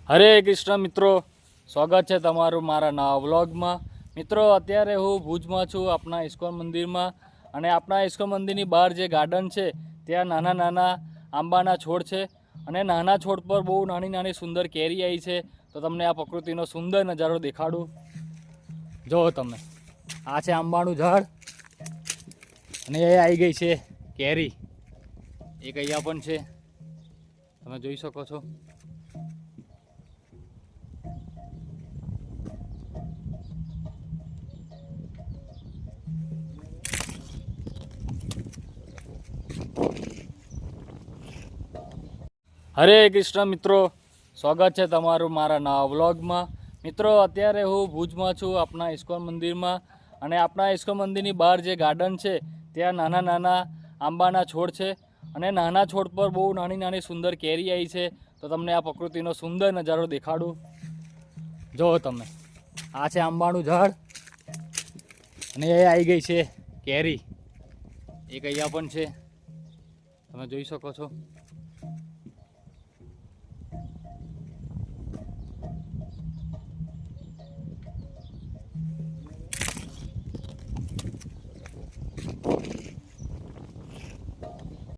હરે કૃષ્ણ મિત્રો, સ્વાગત છે તમારું મારા નવા વ્લોગમાં। મિત્રો અત્યારે હું ભુજમાં છું આપણા ઇસ્કોન મંદિરમાં, અને આપણા ઇસ્કોન મંદિરની બહાર જે ગાર્ડન છે ત્યાં નાના નાના આંબાના છોડ છે, અને નાના છોડ પર બહુ નાની નાની સુંદર કેરી આવી છે। તો તમને આ પ્રકૃતિનો સુંદર નજારો દેખાડું। જુઓ તમે, આ છે આંબાનું ઝાડ, અને એ આવી ગઈ છે કેરી, એક અહીંયા પણ છે, તમે જોઈ શકો છો। હરે કૃષ્ણ મિત્રો, સ્વાગત છે તમારું મારા નવા વ્લોગમાં। મિત્રો અત્યારે હું ભુજમાં છું આપણા ઇસ્કોન મંદિરમાં, અને આપણા ઇસ્કોન મંદિરની બહાર જે ગાર્ડન છે ત્યાં નાના નાના આંબાના છોડ છે, અને નાના છોડ પર બહુ નાની નાની સુંદર કેરી આવી છે। તો તમને આ પ્રકૃતિનો સુંદર નજારો દેખાડું। જુઓ તમે, આ છે આંબાનું ઝાડ, અને એ આવી ગઈ છે કેરી, એક અહીંયા પણ છે, તમે જોઈ શકો છો।